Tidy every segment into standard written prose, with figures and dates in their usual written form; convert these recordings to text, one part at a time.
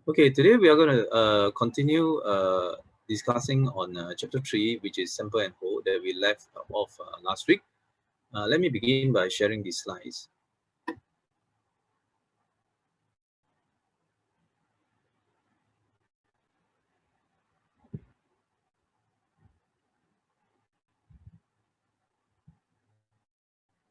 Okay, today we are going to continue discussing on chapter 3, which is sample and hold, that we left off last week. Let me begin by sharing these slides.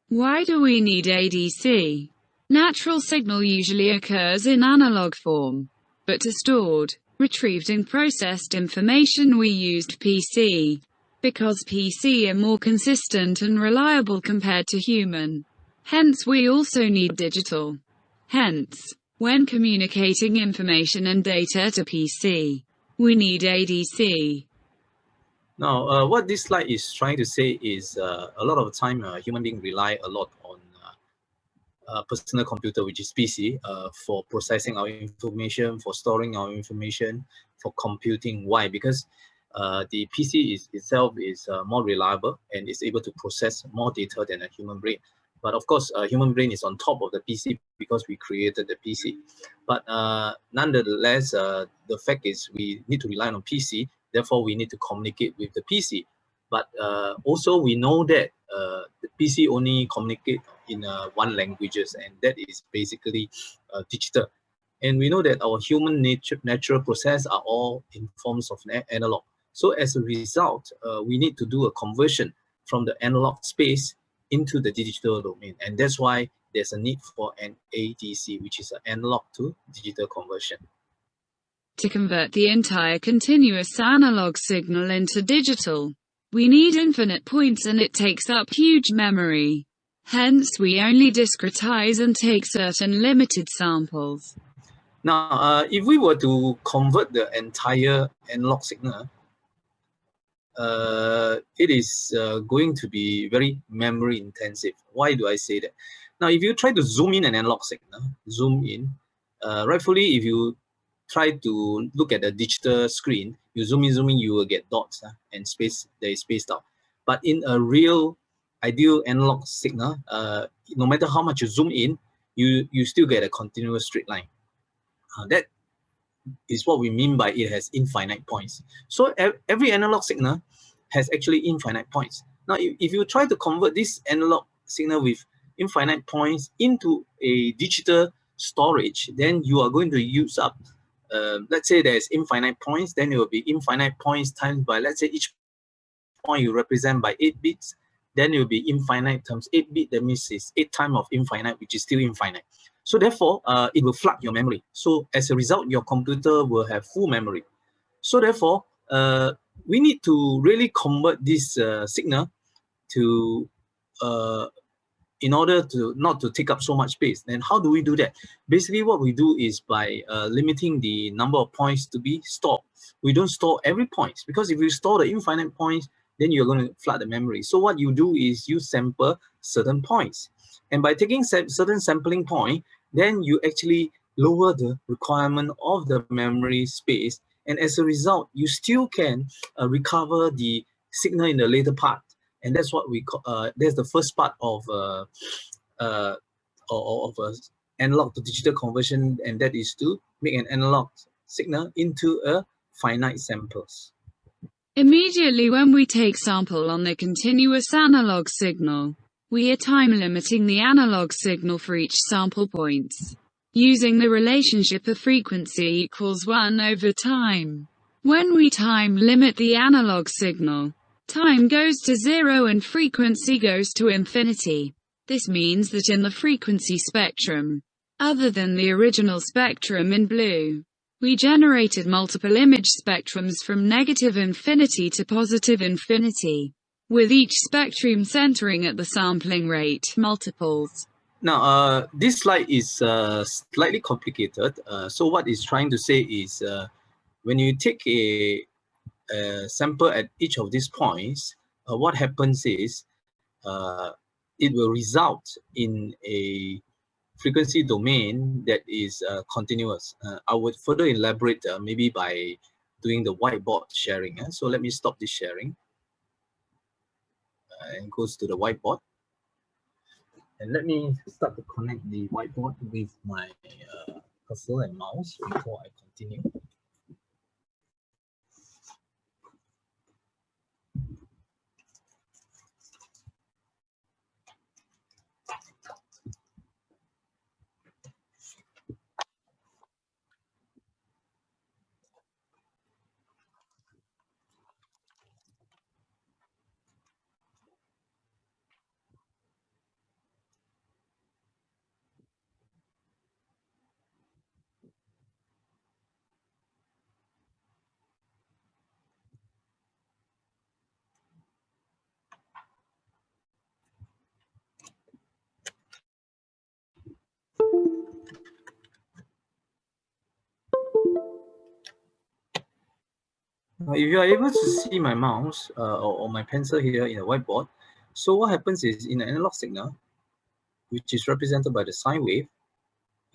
Why do we need ADC? Natural signal usually occurs in analog form. But to stored, retrieved and processed information we used PC. Because PC are more consistent and reliable compared to human. Hence we also need digital. Hence, when communicating information and data to PC, we need ADC. Now, what this slide is trying to say is a lot of the time human beings rely a lot on personal computer, which is PC, for processing our information, for storing our information, for computing. Why? Because the PC itself is more reliable and is able to process more data than a human brain. But of course, a human brain is on top of the PC because we created the PC. But nonetheless, the fact is we need to rely on PC. Therefore, we need to communicate with the PC. But also, we know that the PC only communicate in one languages, and that is basically digital. And we know that our human natural process are all in forms of analog. So as a result, we need to do a conversion from the analog space into the digital domain. And that's why there's a need for an ADC, which is an analog to digital conversion. To convert the entire continuous analog signal into digital, we need infinite points and it takes up huge memory. Hence, we only discretize and take certain limited samples. Now, if we were to convert the entire analog signal, it is going to be very memory intensive. Why do I say that? Now, if you try to zoom in an analog signal, zoom in, rightfully, if you try to look at the digital screen, you zoom in, you will get dots and space, they is spaced out. But in a real ideal analog signal, no matter how much you zoom in, you still get a continuous straight line. That is what we mean by it has infinite points. So every analog signal has actually infinite points. Now, if you try to convert this analog signal with infinite points into a digital storage, then you are going to use up, let's say there's infinite points, then it will be infinite points times by, let's say each point you represent by 8 bits, then it will be infinite times 8 bit, that means it's 8 times of infinite, which is still infinite. So therefore, it will flood your memory. So as a result, your computer will have full memory. So therefore, we need to really convert this signal to, in order to not to take up so much space. And how do we do that? Basically, what we do is by limiting the number of points to be stored. We don't store every point, because if you store the infinite points, then you're going to flood the memory. So what you do is you sample certain points. And by taking certain sampling point, then you actually lower the requirement of the memory space. And as a result, you still can recover the signal in the later part. And that's what we call, that's the first part of analog to digital conversion, and that is to make an analog signal into a finite samples. Immediately when we take sample on the continuous analog signal, we are time limiting the analog signal for each sample points, using the relationship of frequency equals 1 over time. When we time limit the analog signal, time goes to 0 and frequency goes to infinity. This means that in the frequency spectrum, other than the original spectrum in blue, we generated multiple image spectrums from negative infinity to positive infinity, with each spectrum centering at the sampling rate multiples. Now, this slide is slightly complicated. So what it's trying to say is when you take a sample at each of these points, what happens is it will result in a frequency domain that is continuous. I would further elaborate maybe by doing the whiteboard sharing. So let me stop this sharing and goes to the whiteboard. And let me start to connect the whiteboard with my cursor and mouse before I continue. Now, if you are able to see my mouse or my pencil here in the whiteboard, so what happens is in an analog signal, which is represented by the sine wave,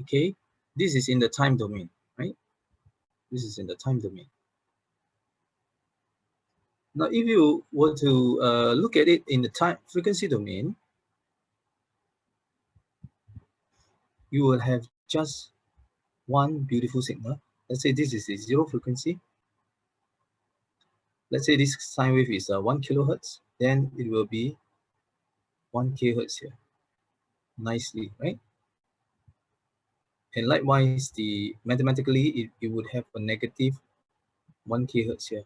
okay, this is in the time domain, right? This is in the time domain. Now, if you were to look at it in the time frequency domain, you will have just one beautiful signal. Let's say this is a 0 frequency. Let's say this sine wave is 1 kilohertz, then it will be 1 kHz here, nicely, right? And likewise, mathematically, it would have a negative 1 kHz here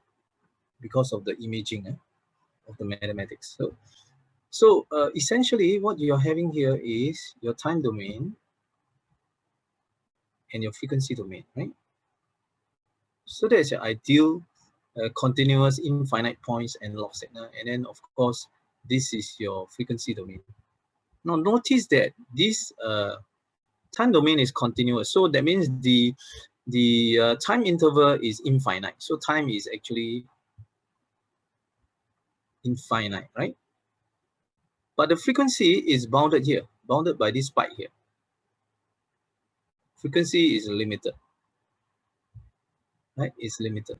because of the imaging of the mathematics. So essentially, what you're having here is your time domain and your frequency domain, right? So that's your ideal continuous infinite points analog signal. And then, of course, this is your frequency domain. Now, notice that this time domain is continuous. So that means the time interval is infinite. So time is actually infinite, right? But the frequency is bounded here, bounded by this spike here. Frequency is limited, right? It's limited.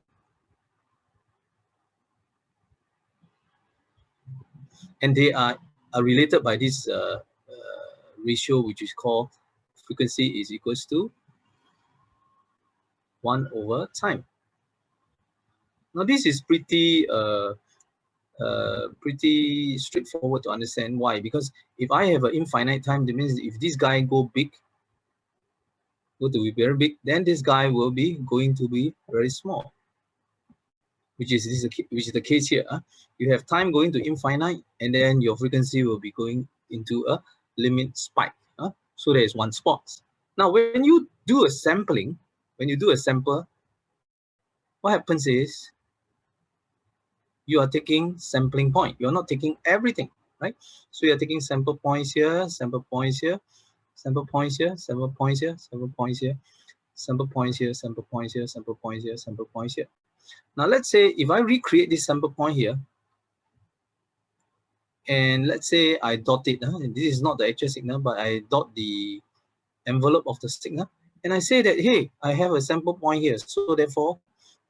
And they are related by this ratio, which is called frequency is equals to 1 over time. Now this is pretty pretty straightforward to understand. Why? Because if I have an infinite time, that means if this guy go to be very big, then this guy will be going to be very small, which is the case here. You have time going to infinite, and then your frequency will be going into a limit spike. So there is one spot. Now, when you do a sampling, when you do a sample, what happens is you are taking sampling point. You're not taking everything, right? So you're taking sample points here, sample points here, sample points here, sample points here, sample points here, sample points here, sample points here, sample points here, sample points here. Now let's say if I recreate this sample point here, and let's say I dot it, and this is not the actual signal, but I dot the envelope of the signal, and I say that, hey, I have a sample point here, so therefore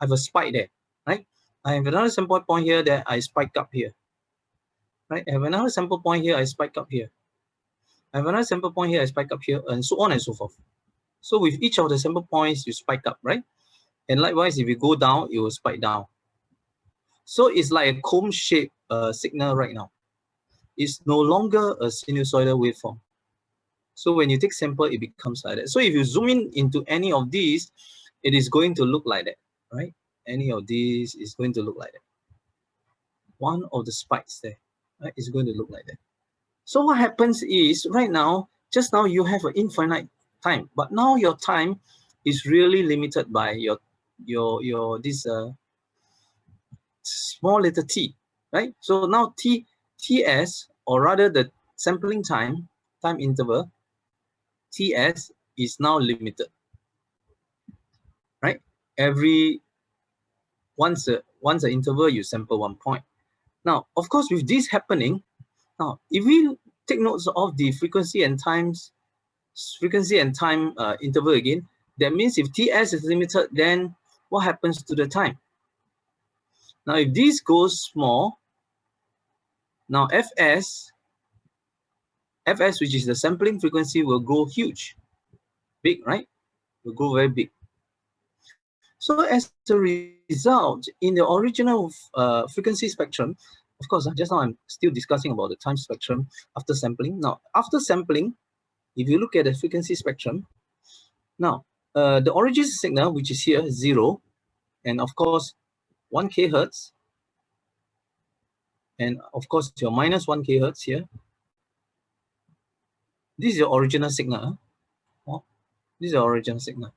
I have a spike there, right? I have another sample point here that I spike up here, right? I have another sample point here, I spike up here. I have another sample point here, I spike up here, and so on and so forth. So with each of the sample points, you spike up, right? And likewise, if you go down, it will spike down. So it's like a cone-shaped signal right now. It's no longer a sinusoidal waveform. So when you take sample, it becomes like that. So if you zoom in into any of these, it is going to look like that, right? Any of these is going to look like that. One of the spikes there, right, is going to look like that. So what happens is right now, just now you have an infinite time, but now your time is really limited by your this small letter t, right? So now ts, or rather the sampling time interval, ts is now limited, right? Every once an interval you sample 1 point. Now, of course, with this happening, now if we take notes of the frequency and time interval again, that means if ts is limited, then what happens to the time? Now, if this goes small, now fs, which is the sampling frequency, will go huge, big, right? will grow very big. So as a result, in the original frequency spectrum, of course, just now I'm still discussing about the time spectrum after sampling. Now, after sampling, if you look at the frequency spectrum, now the origin signal, which is here, 0, and of course 1 kHz, and of course your minus 1 kHz here. This is your original signal. This is the original signal.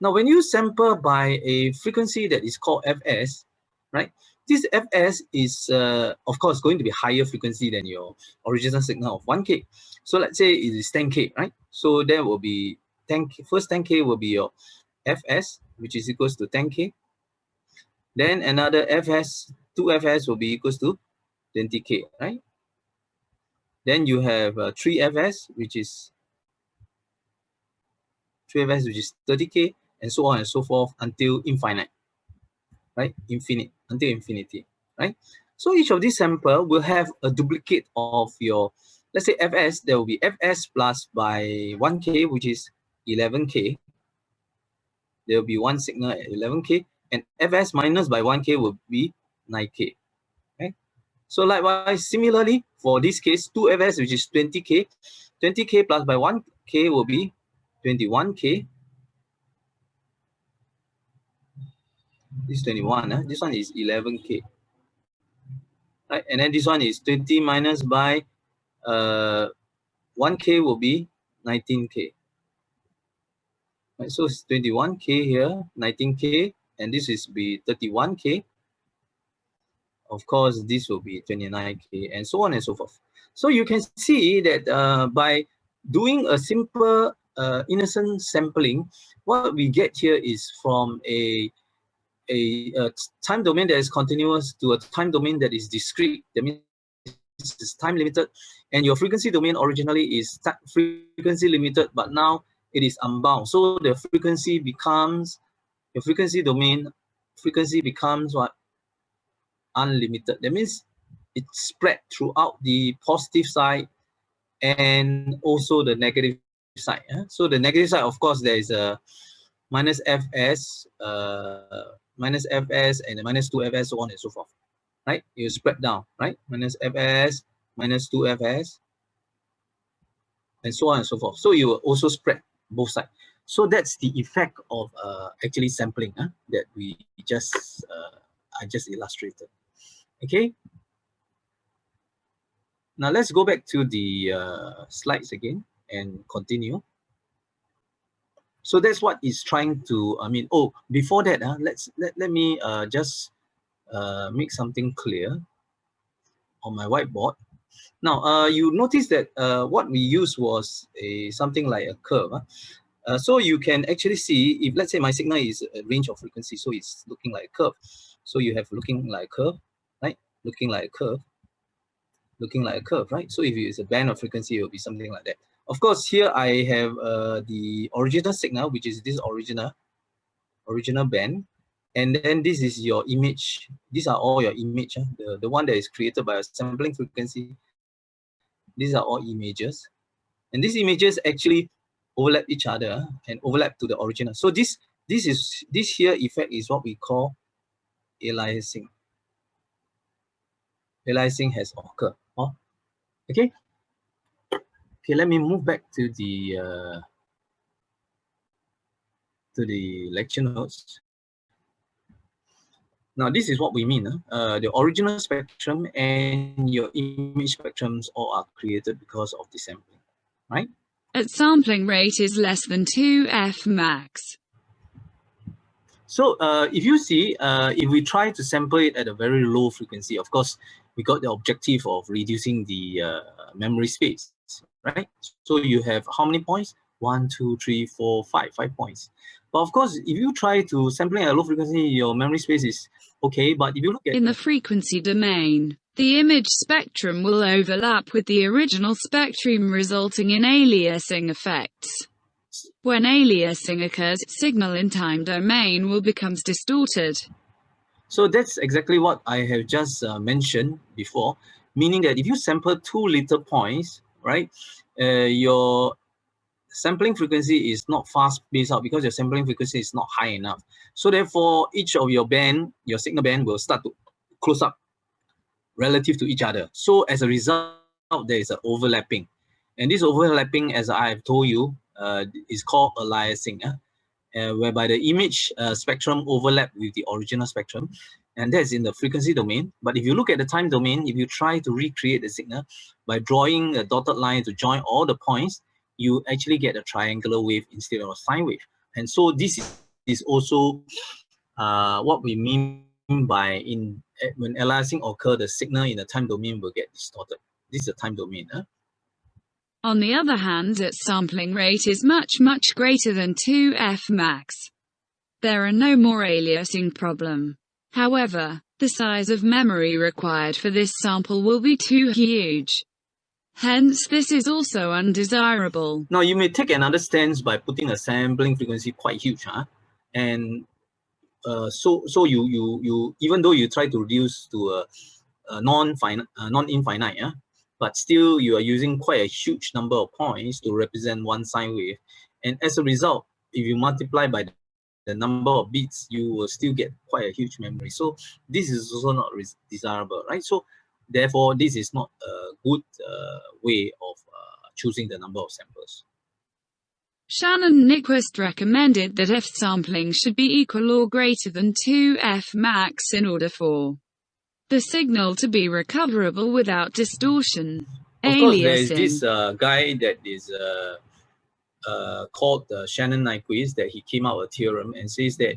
Now, when you sample by a frequency that is called Fs, right? This Fs is, of course, going to be higher frequency than your original signal of 1K. So let's say it is 10K, right? So there will be 10K, first 10K will be your Fs, which is equals to 10K. Then another Fs, 2Fs will be equals to 20K, right? Then you have 3Fs, which is 3Fs, which is 30K, and so on and so forth until infinite, right? Infinite, until infinity, right? So each of these sample will have a duplicate of your, let's say Fs, there will be Fs plus by 1K, which is 11K. There will be one signal at 11K, and Fs minus by 1K will be 9K, right? So likewise, similarly, for this case, 2Fs, which is 20K, 20K plus by 1K will be 21K. This is 21, this one is 11K. Right, and then this one is 20 minus by 1K will be 19K. Right, so it's 21K here, 19K, and this is be 31K. Of course, this will be 29K, and so on and so forth. So you can see that by doing a simple innocent sampling, what we get here is from a time domain that is continuous to a time domain that is discrete. That means it's time limited, and your frequency domain originally is frequency limited, but now it is unbound. So the frequency becomes, your frequency domain, frequency becomes what? Unlimited. That means it's spread throughout the positive side and also the negative side. So the negative side, of course, there is a minus Fs, minus Fs, and a minus 2Fs, so on and so forth. Right? You spread down, right? Minus Fs, minus 2Fs, and so on and so forth. So you will also spread both sides. So that's the effect of actually sampling that we just I just illustrated. Okay. Now let's go back to the slides again and continue. So that's what it's trying to. I mean, oh, before that, let me just make something clear on my whiteboard. Now, you notice that what we used was something like a curve. So you can actually see, if let's say my signal is a range of frequency, so it's looking like a curve. So you have looking like a curve, right? Looking like a curve, looking like a curve, right? So if it's a band of frequency, it will be something like that. Of course, here I have the original signal, which is this original band. And then this is your image. These are all your image, the one that is created by a sampling frequency. These are all images. And these images actually overlap each other and overlap to the original. So this here effect is what we call aliasing. Aliasing has occurred. Okay. Okay, let me move back to the lecture notes. Now, this is what we mean. The original spectrum and your image spectrums all are created because of the sampling, right? At sampling rate is less than 2F max. So if you see, if we try to sample it at a very low frequency, of course, we got the objective of reducing the memory space, right? So you have how many points? 1, 2, 3, 4, 5 points. But of course, if you try to sampling at a low frequency, your memory space is okay. But if you look at in the frequency domain, the image spectrum will overlap with the original spectrum, resulting in aliasing effects. When aliasing occurs, signal in time domain will become distorted. So that's exactly what I have just mentioned before, meaning that if you sample 2 little points, right, your sampling frequency is not fast spaced out because your sampling frequency is not high enough. So therefore, each of your band, your signal band will start to close up relative to each other. So as a result, there is an overlapping. And this overlapping, as I have told you, is called aliasing, whereby the image spectrum overlap with the original spectrum, and that's in the frequency domain. But if you look at the time domain, if you try to recreate the signal by drawing a dotted line to join all the points, you actually get a triangular wave instead of a sine wave. And so this is also what we mean by when aliasing occurs, the signal in the time domain will get distorted. This is the time domain. On the other hand, its sampling rate is much greater than 2f max. There are no more aliasing problem. However, the size of memory required for this sample will be too huge. Hence, this is also undesirable. Now, you may take another stance by putting a sampling frequency quite huge, and so you even though you try to reduce to a non-infinite, but still you are using quite a huge number of points to represent one sine wave, and as a result, if you multiply by the number of bits, you will still get quite a huge memory. So this is also not desirable, right? So therefore, this is not a good way of choosing the number of samples. Shannon Nyquist recommended that f sampling should be equal or greater than 2f max in order for the signal to be recoverable without distortion. Of course, there is this guy that is called Shannon Nyquist, that he came out with a theorem and says that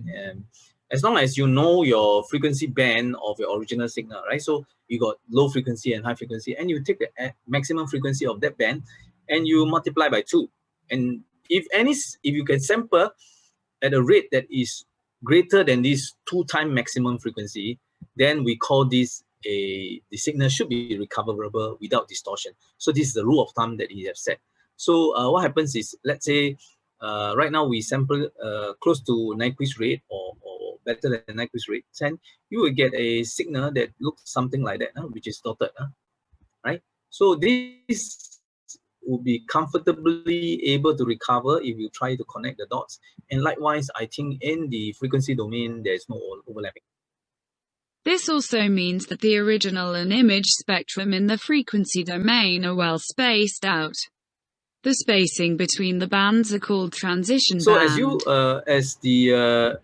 as long as you know your frequency band of your original signal, right? So you got low frequency and high frequency, and you take the maximum frequency of that band and you multiply by 2. And if you can sample at a rate that is greater than this 2-time maximum frequency, then we call this the signal should be recoverable without distortion. So this is the rule of thumb that he has set. So what happens is, let's say right now we sample close to Nyquist rate or better than Nyquist rate, then you will get a signal that looks something like that, which is dotted, right? So this will be comfortably able to recover if you try to connect the dots. And likewise, I think in the frequency domain, there's no overlapping. This also means that the original and image spectrum in the frequency domain are well spaced out. The spacing between the bands are called transition band. So as the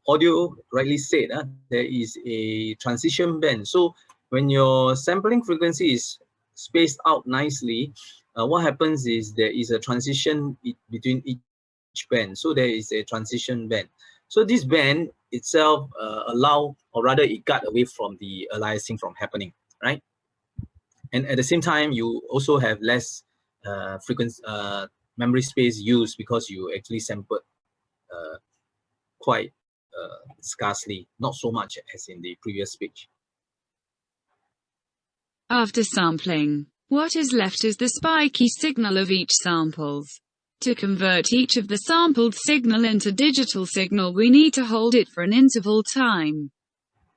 audio rightly said, there is a transition band. So when your sampling frequency is spaced out nicely, what happens is there is a transition between each band. So there is a transition band. So this band itself it guard away from the aliasing from happening, right? And at the same time, you also have less frequency memory space used because you actually sampled quite scarcely, not so much as in the previous speech. After sampling, what is left is the spiky signal of each samples. To convert each of the sampled signal into digital signal, we need to hold it for an interval time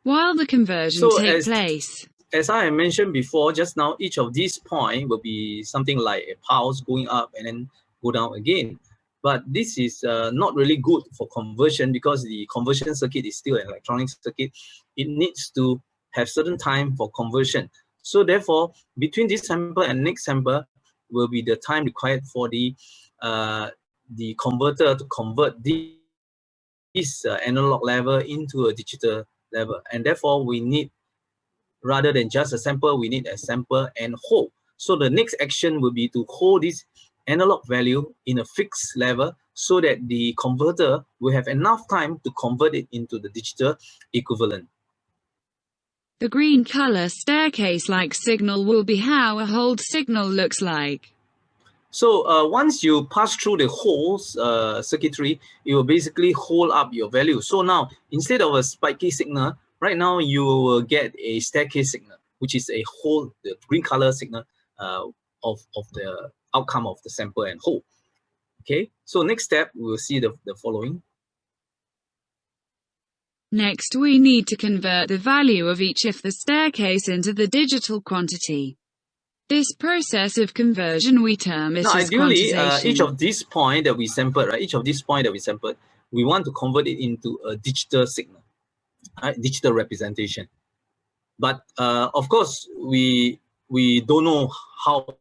while the conversion takes place. As I mentioned before, just now, each of these points will be something like a pulse going up and then go down again. But this is not really good for conversion because the conversion circuit is still an electronic circuit. It needs to have certain time for conversion. So therefore, between this sample and next sample will be the time required for the converter to convert this analog level into a digital level. And therefore, we need, rather than just a sample, we need a sample and hold. So the next action will be to hold this analog value in a fixed level so that the converter will have enough time to convert it into the digital equivalent. The green color staircase-like signal will be how a hold signal looks like. So once you pass through the whole circuitry, it will basically hold up your value. So now, instead of a spiky signal, right now you will get a staircase signal, which is the green color signal of the outcome of the sample and hold. Okay, so next step, we will see the following. Next, we need to convert the value of each of the staircase into the digital quantity. This process of conversion we term it now, as ideally, quantization. each of these points that we sampled, right? Each of these points that we sampled, we want to convert it into a digital signal, right? Digital representation. But of course, we don't know how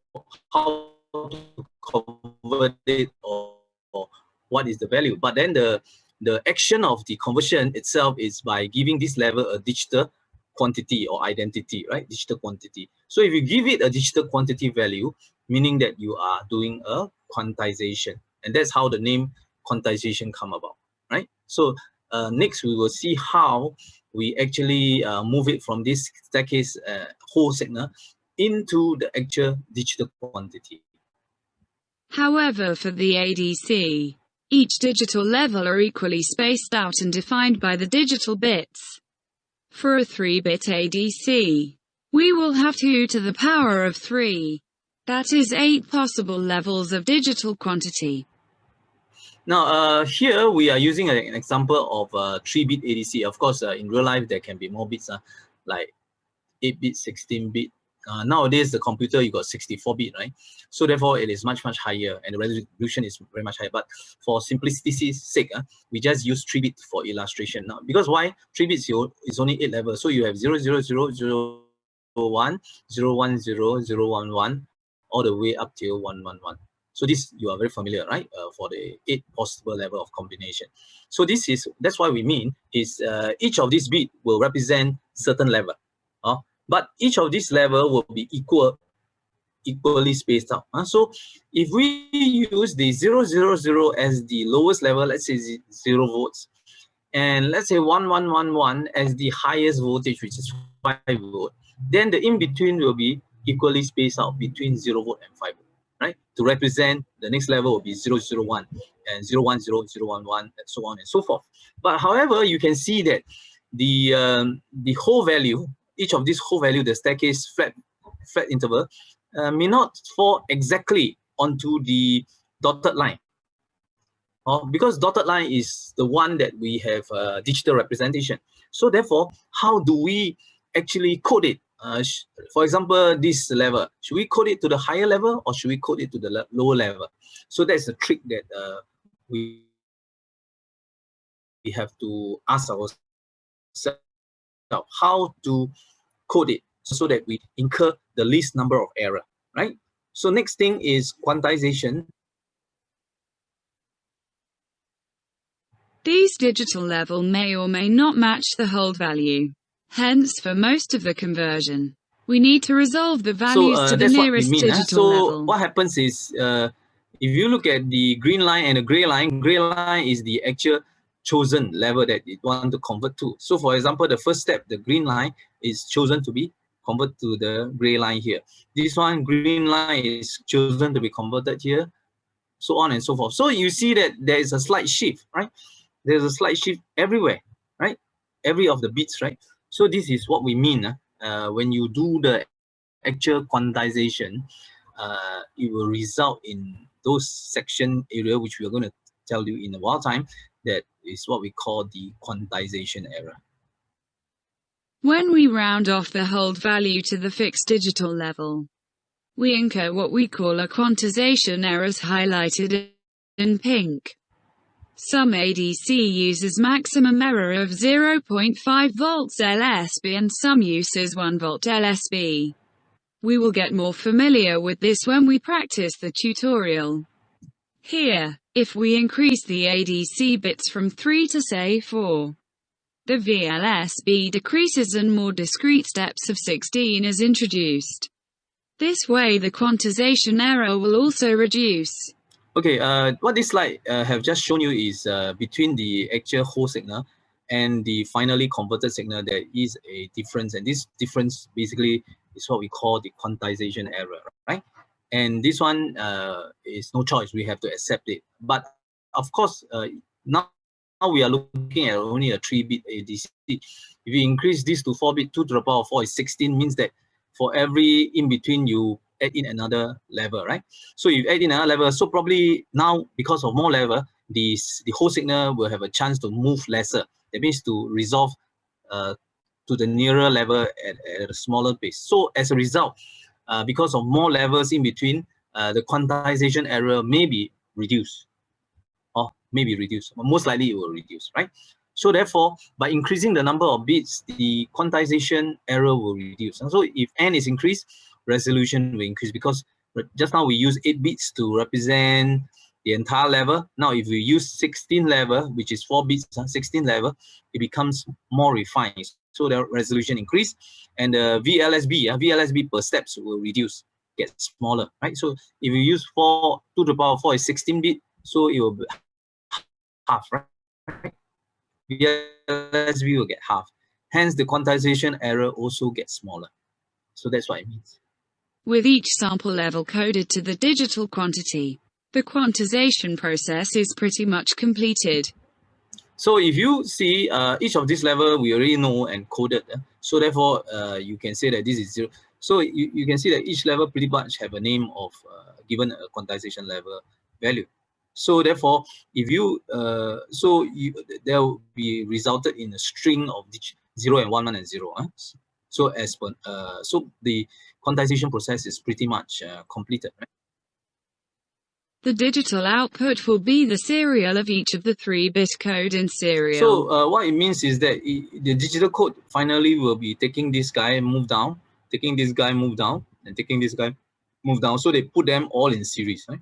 to convert it or what is the value. But then the action of the conversion itself is by giving this level a digital quantity or identity, right? Digital quantity. So if you give it a digital quantity value, meaning that you are doing a quantization, and that's how the name quantization come about, right? So next we will see how we actually move it from this staircase whole signal into the actual digital quantity. However, for the ADC, each digital level are equally spaced out and defined by the digital bits. For a 3-bit ADC, we will have 2 to the power of 3. That is 8 possible levels of digital quantity. Now, here we are using an example of a 3-bit ADC. Of course, in real life, there can be more bits, like 8-bit, 16-bit. Nowadays, the computer, you got 64-bit, right? So therefore, it is much higher, and the resolution is very much higher. But for simplicity's sake, we just use 3-bit for illustration. Now, because why? 3 bits is only 8 levels. So you have 0, 0, 0, 0, 1, 0, 1, 0, 0, 1, 1, all the way up till 1, 1, 1. So this you are very familiar, right? For the 8 possible level of combination. So that's why we mean is each of these bits will represent certain level. But each of these level will be equally spaced out. So if we use the 0, 0, 0 as the lowest level, let's say 0 volts, and let's say 1, 1, 1, 1 as the highest voltage, which is 5 volt, then the in-between will be equally spaced out between 0 volt and 5 volt, right? To represent the next level will be 0, 0, 1 and 0, 1, 0, 0, 1, 1, and so on and so forth. But however, you can see that the whole value, each of these whole value, the staircase flat interval, may not fall exactly onto the dotted line. Because dotted line is the one that we have digital representation. So therefore, how do we actually code it? For example, this level, should we code it to the higher level or should we code it to the lower level? So that's the trick that we have to ask ourselves how to code it so that we incur the least number of error, right? So next thing is quantization. These digital level may or may not match the hold value. Hence, for most of the conversion, we need to resolve the values to the nearest digital level. What happens is, if you look at the green line and the gray line is the actual chosen level that you want to convert to. So for example, the first step, the green line is chosen to be converted to the gray line here. This one, green line, is chosen to be converted here, so on and so forth. So you see that there is a slight shift, right? There's a slight shift everywhere, right? Every of the bits, right? So this is what we mean when you do the actual quantization. It will result in those section area, which we are going to tell you in a while time. That is what we call the quantization error. When we round off the hold value to the fixed digital level, we incur what we call a quantization error, as highlighted in pink. Some ADC uses maximum error of 0.5 volts LSB and some uses 1 volt LSB. We will get more familiar with this when we practice the tutorial. Here, if we increase the ADC bits from 3 to say 4, the VLSB decreases and more discrete steps of 16 is introduced. This way the quantization error will also reduce. Okay, what this slide have just shown you is between the actual whole signal and the finally converted signal, there is a difference, and this difference basically is what we call the quantization error, right? And this one is no choice, we have to accept it. But of course, now we are looking at only a 3-bit ADC. If you increase this to 4-bit, 2 to the power of 4 is 16, means that for every in between you add in another level, right? So you add in another level, so probably now because of more level, the whole signal will have a chance to move lesser. That means to resolve to the nearer level at a smaller pace. So as a result, because of more levels in between, the quantization error may be reduced, or maybe reduced. Most likely it will reduce, right? So therefore, by increasing the number of bits, the quantization error will reduce. And so if n is increased, resolution will increase, because just now we use 8 bits to represent the entire level. Now if we use 16 level, which is 4 bits, 16 level, it becomes more refined. So the resolution increase, and the VLSB per steps will reduce, get smaller, right? So if you use 4 to the power 4 is 16 bit, so it will be half, right? VLSB will get half. Hence, the quantization error also gets smaller. So that's what it means. With each sample level coded to the digital quantity, the quantization process is pretty much completed. So if you see each of these level, we already know and coded. So therefore, you can say that this is 0. So you can see that each level pretty much have a name of given a quantization level value. So therefore, if you there will be resulted in a string of 0 and 1, 1 and 0. So as per so the quantization process is pretty much completed, right? The digital output will be the serial of each of the 3-bit code in serial. So what it means is that the digital code finally will be taking this guy and move down, taking this guy move down, and taking this guy move down. So they put them all in series, right?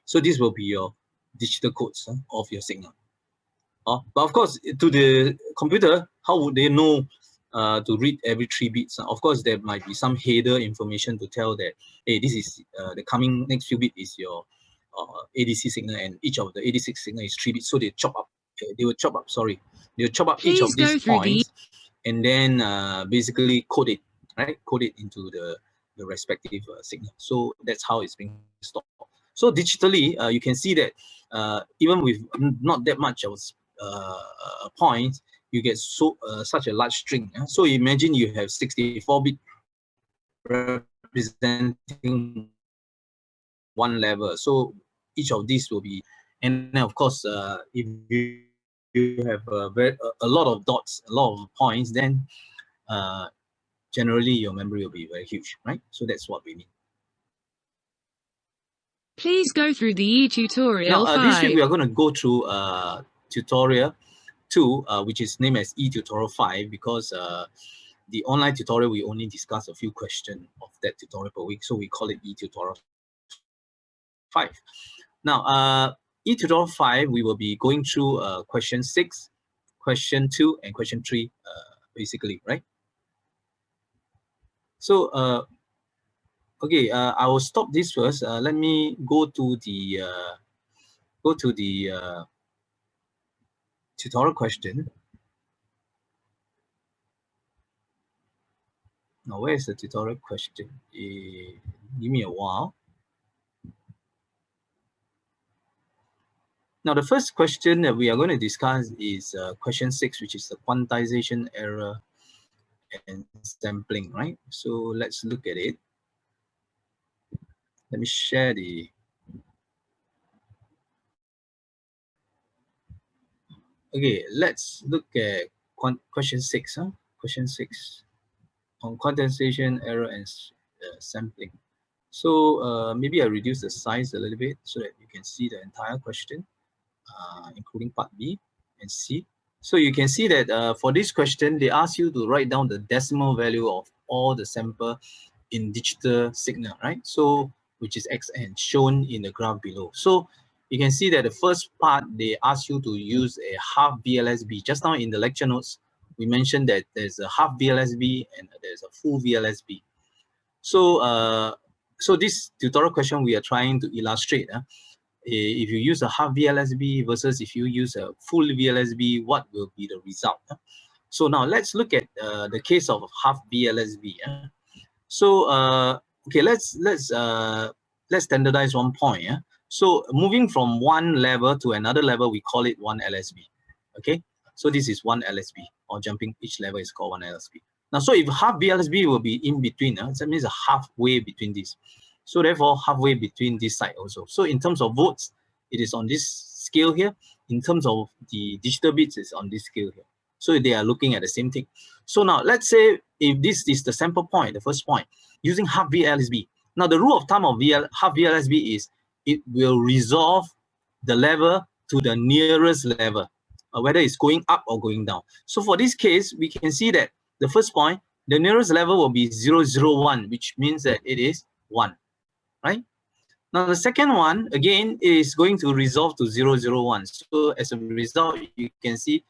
So this will be your digital codes of your signal. But of course, to the computer, how would they know to read every 3 bits? Of course, there might be some header information to tell that, hey, this is the coming next few bit is your ADC signal, and each of the ADC signal is 3 bits. So they chop up. They will chop up. Sorry, they will chop up each of these points, and then basically code it, right? Code it into the respective signal. So that's how it's being stored. So digitally, you can see that even with not that much of points, you get such a large string. So imagine you have 64-bit representing one level. So each of these will be, and then of course, if you have a lot of dots, a lot of points, then generally your memory will be very huge, right? So that's what we mean. Please go through the e-tutorial 5. This week we are going to go through tutorial 2, which is named as e-tutorial 5, because the online tutorial we only discuss a few questions of that tutorial per week, so we call it e-tutorial 5. Now, e-tutorial 5, we will be going through question 6, question 2, and question 3, basically, right? So, okay, I will stop this first. Let me go to the tutorial question. Now, where is the tutorial question? Give me a while. Now, the first question that we are going to discuss is question 6, which is the quantization error and sampling, right? So let's look at it. Let me share the. Okay, let's look at question 6. Question 6 on quantization error and sampling. So maybe I reduce the size a little bit so that you can see the entire question, including part B and C. So you can see that for this question, they ask you to write down the decimal value of all the sample in digital signal, right? So which is xn, shown in the graph below. So you can see that the first part, they ask you to use a half VLSB. Just now in the lecture notes, we mentioned that there's a half VLSB and there's a full VLSB. So so this tutorial question we are trying to illustrate if you use a half VLSB versus if you use a full VLSB, what will be the result? So now let's look at the case of half VLSB. So okay, let's standardize one point. So moving from one level to another level, we call it one LSB. Okay, so this is one LSB, or jumping each level is called one LSB. Now, so if half VLSB will be in between, that means a halfway between these. So therefore, halfway between this side also. So in terms of votes, it is on this scale here. In terms of the digital bits, it's on this scale here. So they are looking at the same thing. So now let's say if this is the sample point, the first point, using half VLSB. Now the rule of thumb of half VLSB is it will resolve the level to the nearest level, whether it's going up or going down. So for this case, we can see that the first point, the nearest level will be 001, which means that it is 1, right? Now the second one, again, is going to resolve to 001. So as a result, you can see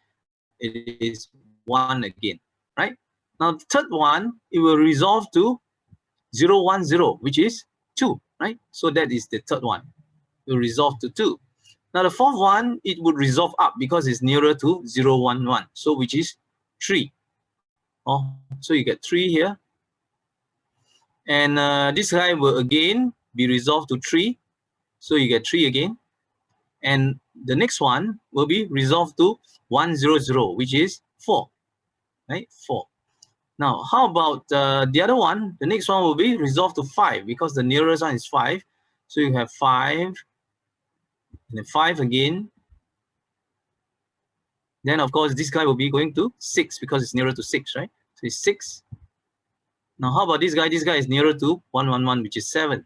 it is 1 again, right? Now the third one, it will resolve to 010, which is 2, right? So that is the third one. It will resolve to 2. Now the fourth one, it would resolve up because it's nearer to 011, so which is 3. Oh, so you get 3 here. And this guy will again be resolved to 3. So you get 3 again. And the next one will be resolved to 100, which is 4, right? 4. Now, how about the other one? The next one will be resolved to 5 because the nearest one is 5. So you have 5, and then 5 again. Then, of course, this guy will be going to 6 because it's nearer to 6, right? So it's 6. Now, how about this guy? This guy is nearer to 111, which is 7.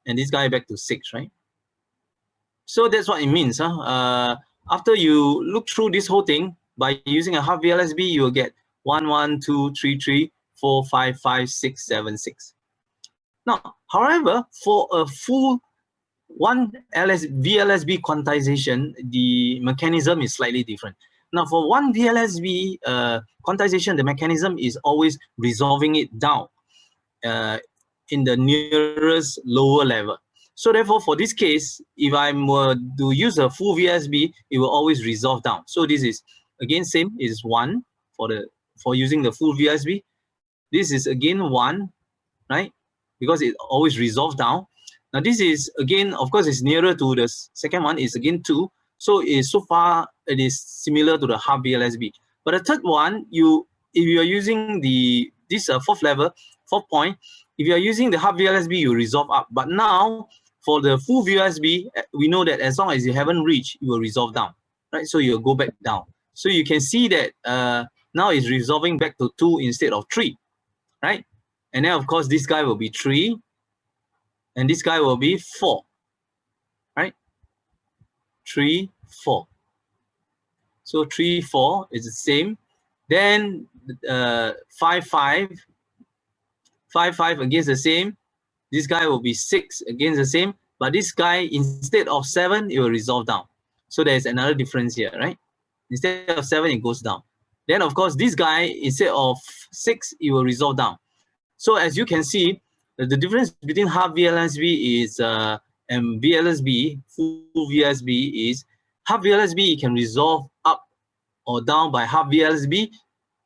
And this guy back to 6, right? So that's what it means. After you look through this whole thing, by using a half VLSB, you will get 1, 1, 2, 3, 3, 4, 5, 5, 6, 7, 6. Now, however, for a full one VLSB quantization, the mechanism is slightly different. Now, for one VLSB quantization, the mechanism is always resolving it down in the nearest lower level. So therefore, for this case, if I were to use a full VLSB, it will always resolve down. So this is again same, is 1 for using the full VLSB. This is again 1, right? Because it always resolves down. Now this is again, of course, it's nearer to the second one, is again 2. So so far it is similar to the half VLSB. But the third one, if you are using this fourth point, if you are using the half VLSB, you resolve up. But now for the full VLSB, we know that as long as you haven't reached, you will resolve down, right? So you'll go back down. So you can see that now it's resolving back to 2 instead of 3, right? And then of course this guy will be 3, and this guy will be 4, right? 3, 4. So 3, 4 is the same. Then 5, 5. 5, 5 against the same. This guy will be 6 against the same. But this guy, instead of 7, it will resolve down. So there's another difference here, right? Instead of 7, it goes down. Then of course, this guy, instead of 6, it will resolve down. So as you can see, the difference between half VLSB is and VLSB, full VLSB is half VLSB can resolve up or down by half VLSB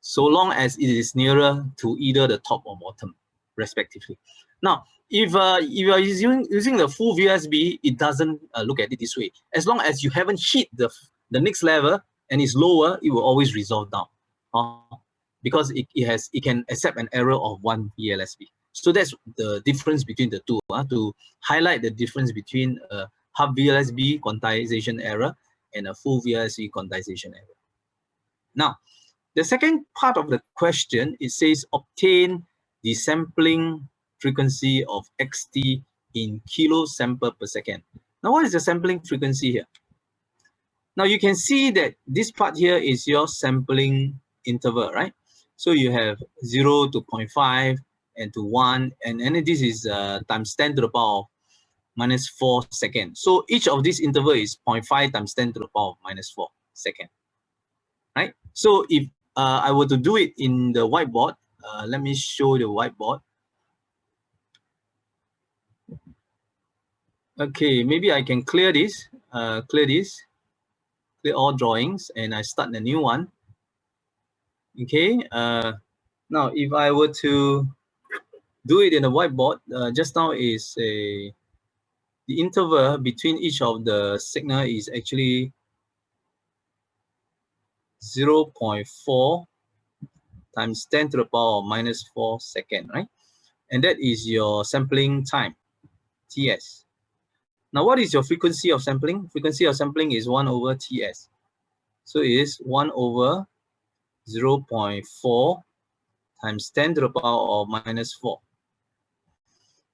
so long as it is nearer to either the top or bottom, respectively. Now, if you are using the full VLSB, it doesn't look at it this way. As long as you haven't hit the next level and it's lower, it will always resolve down. Because it can accept an error of 1 VLSB. So that's the difference between the two, to highlight the difference between a half VLSB quantization error and a full VLSB quantization error. Now, the second part of the question, it says obtain the sampling frequency of xt in kilo sample per second. Now, what is the sampling frequency here? Now, you can see that this part here is your sampling interval, right? So you have 0 to 0.5 and to 1, and this is times 10 to the power of minus 4 seconds. So each of these interval is 0.5 times 10 to the power of minus 4 seconds, right? So if I were to do it in the whiteboard, let me show the whiteboard. Okay, maybe I can clear this, clear all drawings, and I start a new one. Okay, now if I were to do it in a whiteboard, just now is the interval between each of the signal is actually 0.4 times 10 to the power of minus 4 seconds, right? And that is your sampling time, TS. Now, what is your frequency of sampling? Frequency of sampling is 1 over TS. So it is 1 over 0.4 times 10 to the power of minus 4.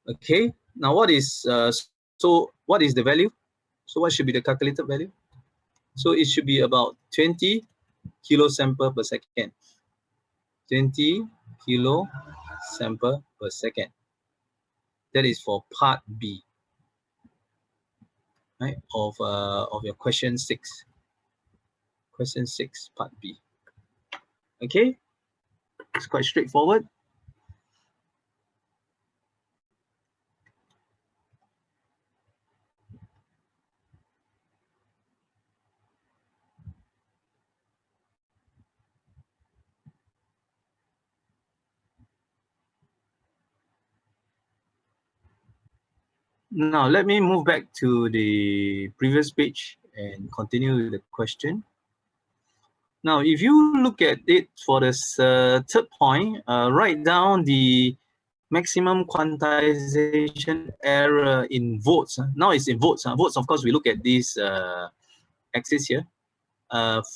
Okay, now what is what is the value? So what should be the calculated value? So it should be about 20 kilo sample per second. 20 kilo sample per second. That is for part B, right? Of your question 6. Question 6, part B. Okay, it's quite straightforward. Now let me move back to the previous page and continue with the question. Now, if you look at it for this third point, write down the maximum quantization error in volts. Now it's in volts. Volts, of course, we look at this axis here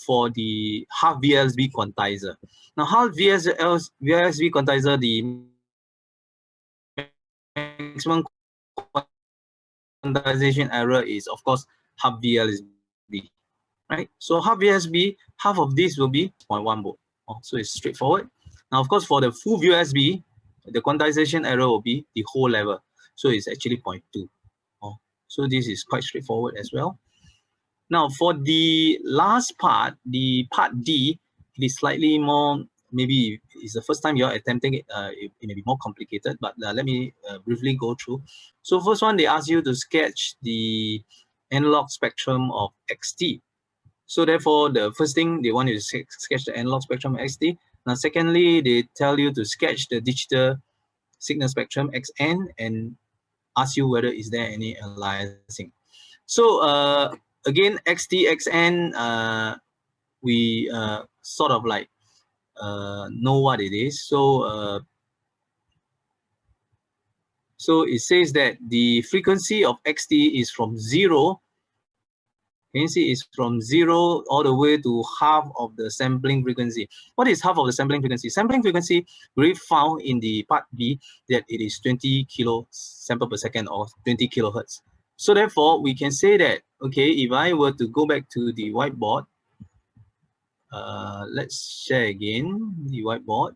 for the half VLSB quantizer. Now, half VLSB quantizer, the maximum quantization error is, of course, half VLSB, right? So half VLSB, half of this will be 0.1 volt. So it's straightforward. Now, of course, for the full VLSB, the quantization error will be the whole level. So it's actually 0.2. So this is quite straightforward as well. Now, for the last part, the part D, it is slightly more, maybe it's the first time you're attempting it, it may be more complicated, but let me briefly go through. So first one, they ask you to sketch the analog spectrum of XT. So therefore, the first thing they want you to sketch the analog spectrum of XT. Now, secondly, they tell you to sketch the digital signal spectrum XN and ask you whether is there any aliasing. So again, XT, XN, we sort of like know what it is. So so it says that the frequency of XT is from 0. Can you see it's from 0 all the way to half of the sampling frequency. What is half of the sampling frequency? Sampling frequency we found in the part B that it is 20 kilo sample per second or 20 kilohertz. So therefore, we can say that, okay, if I were to go back to the whiteboard, let's share again the whiteboard,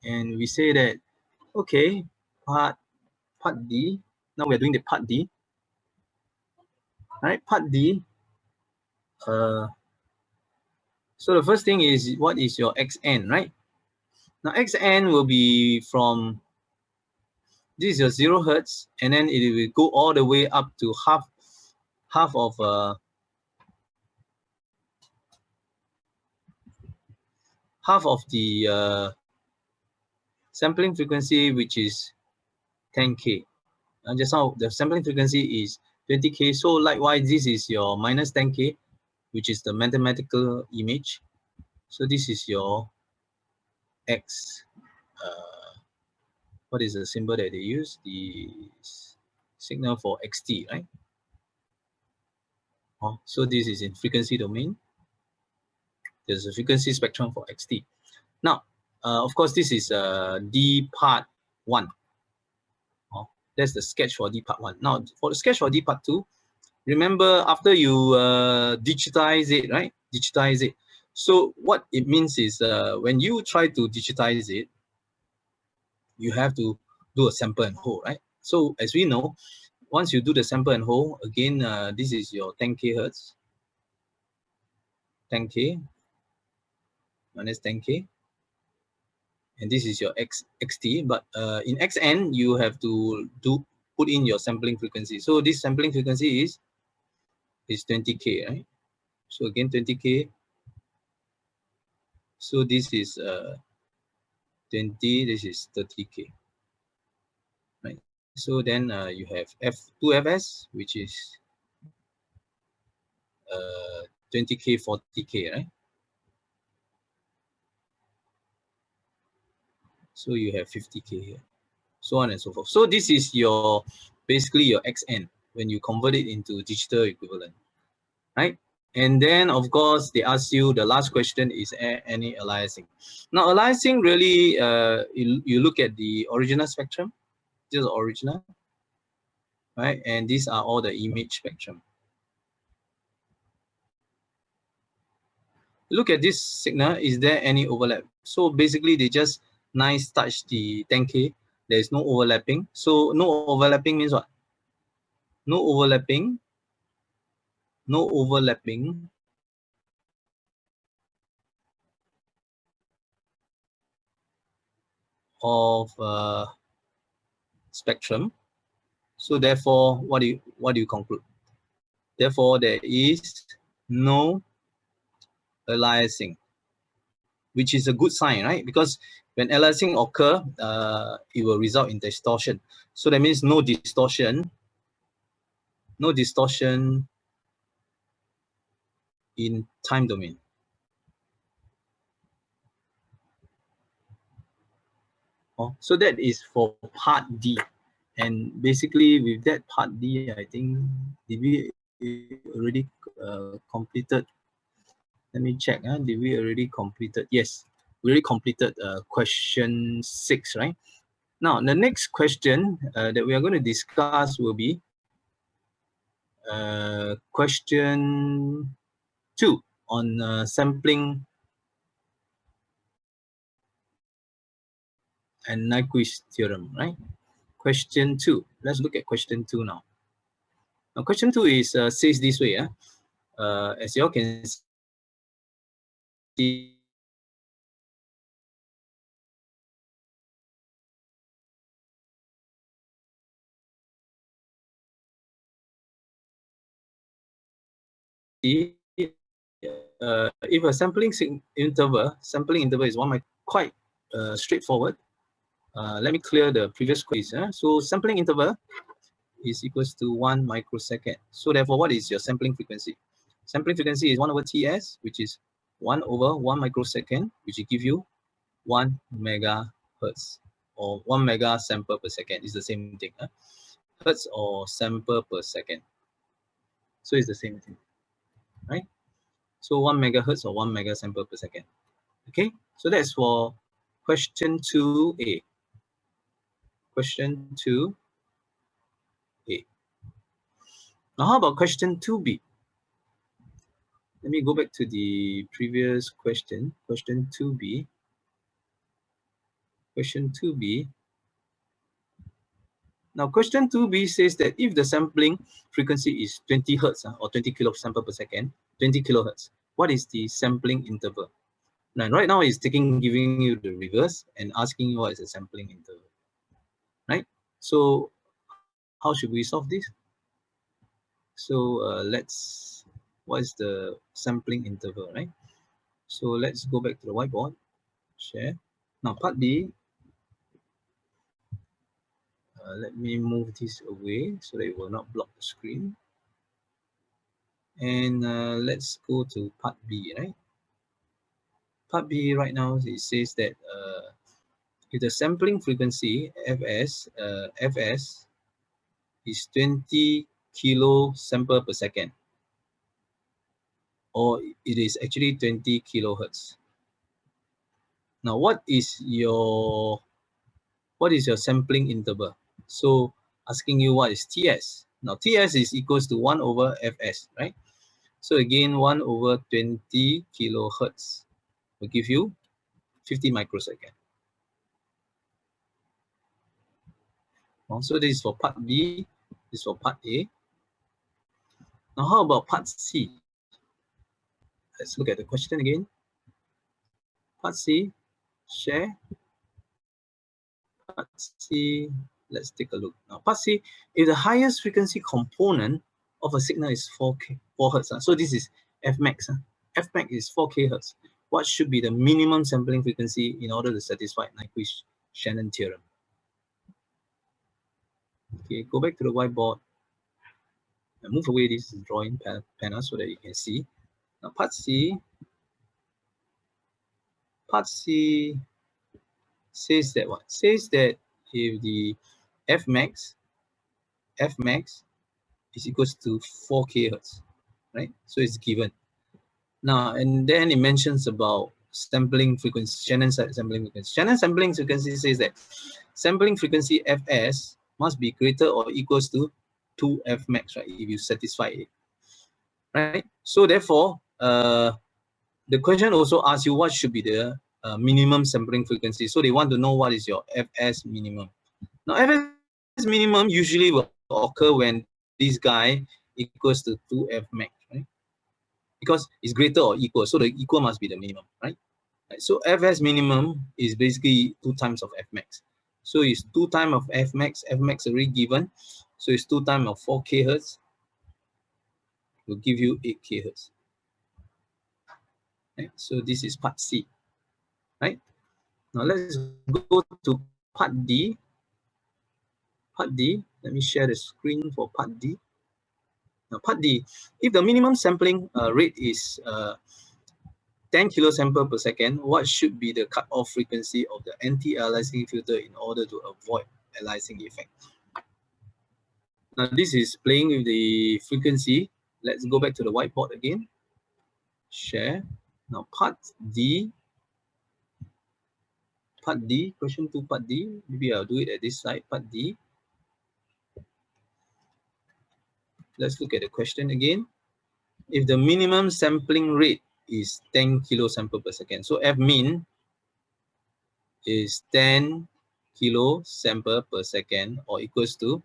and we say that, okay, part D, now we're doing the part D, right? Part D, so the first thing is, what is your XN, right? Now XN will be from, this is your 0 hertz, and then it will go all the way up to half of the sampling frequency, which is 10K. And just now the sampling frequency is 20K. So likewise, this is your minus 10K, which is the mathematical image. So this is your X. What is the symbol that they use? The signal for XT, right? So this is in frequency domain. There's a frequency spectrum for XT. Now, of course, this is D part 1. That's the sketch for D part 1. Now, for the sketch for D part 2, remember after you digitize it, right? Digitize it. So what it means is when you try to digitize it, you have to do a sample and hold, right? So as we know, once you do the sample and hold, again, this is your 10K hertz. 10K minus 10K. And this is your XT, but in XN, you have to put in your sampling frequency. So this sampling frequency is 20K, right? So again, 20K. So this is 20, this is 30K, right? So then you have F2FS, which is 20K, 40K, right? So you have 50K here, so on and so forth. So this is your basically your XN when you convert it into digital equivalent, right? And then, of course, they ask you, the last question is any aliasing. Now, aliasing really, you look at the original spectrum, this is original, right? And these are all the image spectrum. Look at this signal, is there any overlap? So basically, they just nice touch the 10K. There is no overlapping. So no overlapping means what? No overlapping, no overlapping of spectrum. So therefore, what do you conclude? Therefore, there is no aliasing, which is a good sign, right? Because when aliasing occur, it will result in distortion. So that means no distortion in time domain. Oh, so that is for part D. And basically with that part D, I think, did we already completed? Let me check. Did we already completed? Yes, we already completed question 6, right? Now, the next question that we are going to discuss will be question 2 on sampling and Nyquist theorem, right? Question 2. Let's look at question 2 now. Now, question 2 is says this way. As you all can see, if a sampling interval is quite straightforward. Let me clear the previous question. So sampling interval is equals to 1 microsecond. So therefore, what is your sampling frequency? Sampling frequency is 1 over Ts, which is 1 over 1 microsecond, which will give you 1 megahertz, or 1 mega sample per second. Is the same thing. Hertz or sample per second. So it's the same thing, right? So 1 megahertz or 1 mega sample per second. Okay, so that's for question 2A. Question 2A. Now, how about question 2B? Let me go back to the previous question. Question 2B. Question 2B. Now, question 2B says that if the sampling frequency is 20 hertz or 20 kilo sample per second, 20 kilohertz, what is the sampling interval? Now, right now, it's giving you the reverse and asking you what is the sampling interval, right? So, how should we solve this? So, what is the sampling interval, right? So, let's go back to the whiteboard, share. Now, part B, let me move this away so that it will not block the screen. And let's go to part B, right? Part B right now, it says that if the sampling frequency Fs is 20 kilo sample per second, or it is actually 20 kilohertz. Now, what is your sampling interval? So asking you what is Ts. Now Ts is equals to 1 over Fs, right? So again, 1 over 20 kilohertz will give you 50 microsecond. So this is for part B, this is for part A. Now how about part C? Let's look at the question again. Part C, share. Part C, let's take a look. Now part C, if the highest frequency component of a signal is 4 hertz, so this is Fmax. Fmax is 4K hertz. What should be the minimum sampling frequency in order to satisfy Nyquist-Shannon theorem? Okay, go back to the whiteboard and move away this drawing panel so that you can see. Now part C says that what? Says that if the Fmax is equals to 4K hertz, right? So it's given. Now, and then it mentions about sampling frequency, Shannon sampling frequency. Shannon sampling frequency says that sampling frequency Fs must be greater or equals to 2F max, right? If you satisfy it, right? So therefore, the question also asks you what should be the minimum sampling frequency. So they want to know what is your Fs minimum. Now, Fs minimum usually will occur when this guy equals to 2F max, right? Because it's greater or equal, so the equal must be the minimum, right? So Fs minimum is basically 2 times of F max. So it's 2 times of F max already given. So it's 2 times of 4 kHz will give you 8 kHz. Right? So this is part C, right? Now let's go to part D. Part D, let me share the screen for part D. Now part D, if the minimum sampling rate is 10 kilosample per second, what should be the cutoff frequency of the anti-aliasing filter in order to avoid aliasing effect? Now this is playing with the frequency. Let's go back to the whiteboard again. Share. Now part D, question 2, part D. Maybe I'll do it at this side, part D. Let's look at the question again. If the minimum sampling rate is 10 kilosample per second, so F min is 10 kilosample per second, or equals to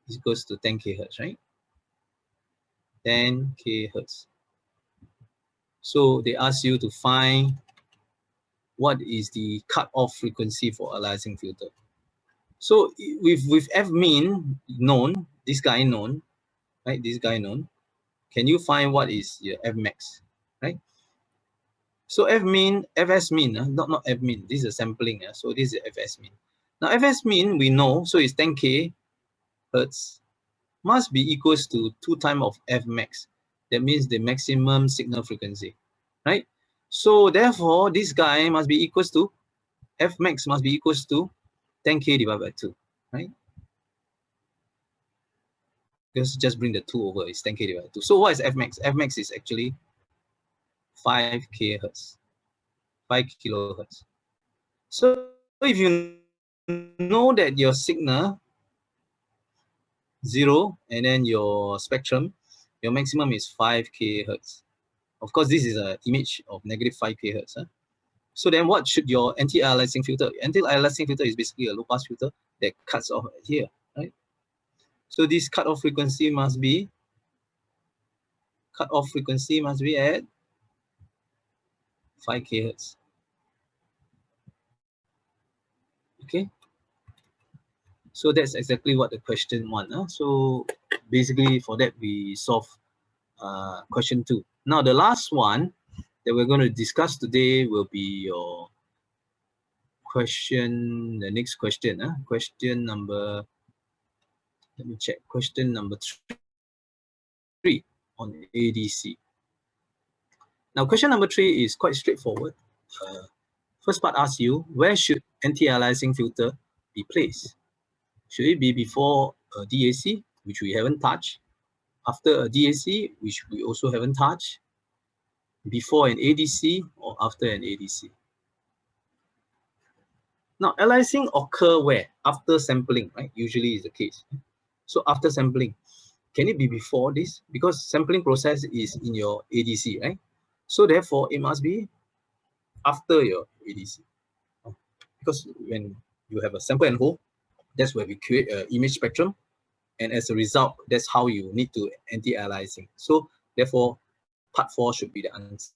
10 kHz, right? 10 kHz. So they ask you to find what is the cutoff frequency for aliasing filter. So with F min known, this guy known, right? This guy known, can you find what is your F max, right? So Fs min, not F min. This is a sampling, so this is Fs min. Now Fs min we know, so it's 10 kHz must be equals to 2 times of F max. That means the maximum signal frequency, right? So therefore, this guy must be equals to, F max must be equals to 10K divided by 2, right? Just bring the 2 over, it's 10K divided by 2. So what is F max? F max is actually 5 kHz, 5 kilohertz. So if you know that your signal 0 and then your spectrum, your maximum is 5 kHz. Of course, this is an image of negative 5 kHz. Huh? So then what should your anti-aliasing filter? Anti-aliasing filter is basically a low-pass filter that cuts off here, right? So this cutoff frequency must be at 5 kHz. Okay. So that's exactly what the question one. So basically for that we solve question 2. Now the last one that we're going to discuss today will be your question, the next question. Question number, let me check, question number 3 on ADC. Now question number 3 is quite straightforward. First part asks you, where should anti-aliasing filter be placed? Should it be before a DAC, which we haven't touched, after a DAC, which we also haven't touched, before an ADC, or after an ADC? Now, aliasing occur where? After sampling, right? Usually is the case. So after sampling, can it be before this? Because sampling process is in your ADC, right? So therefore, it must be after your ADC. Because when you have a sample and hold, that's where we create an image spectrum. And as a result, that's how you need to anti-aliasing. So therefore, part 4 should be the answer.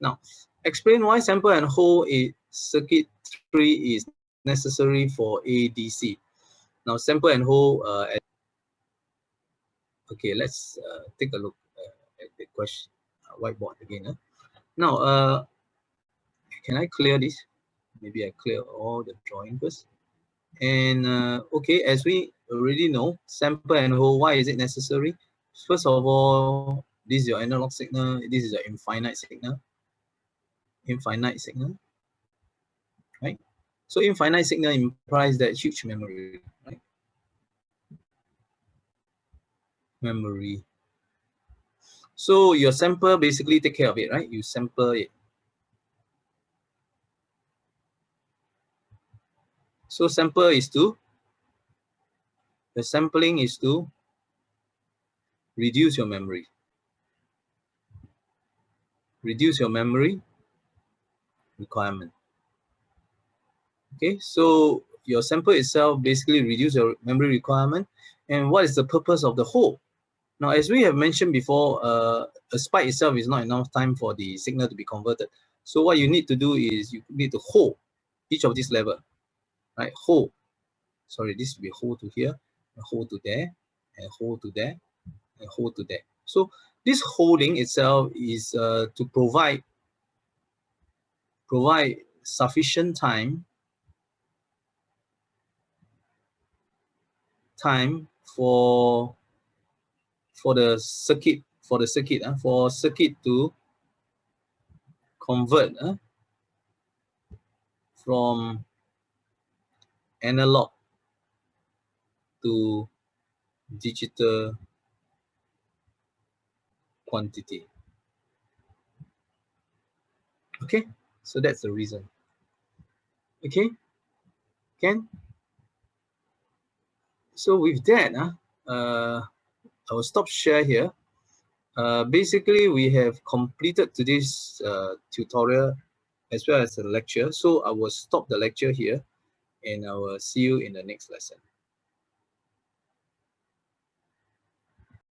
Now, explain why sample and hold circuitry is necessary for ADC. Now, sample and hold. Okay, let's take a look at the question whiteboard again. Now, can I clear this? Maybe I clear all the drawing first. And okay, as we already know, sample and hold, why is it necessary? First of all, this is your analog signal. This is your infinite signal. Right? So infinite signal implies that huge memory, right? Memory. So your sample basically take care of it, right? You sample it. So sample is to, the sampling is to reduce your memory. Reduce your memory requirement. Okay, so your sample itself basically reduce your memory requirement. And what is the purpose of the hold? Now, as we have mentioned before, a spike itself is not enough time for the signal to be converted. So what you need to do is you need to hold each of these level, right? Hold. Sorry, this will be hold to here, and hold to there, and hold to there, and hold to there. So this holding itself is to provide sufficient time for the circuit to convert from analog to digital quantity. Okay, so that's the reason. Okay, Ken? So with that, I will stop share here. Basically, we have completed today's tutorial as well as the lecture. So I will stop the lecture here and I will see you in the next lesson.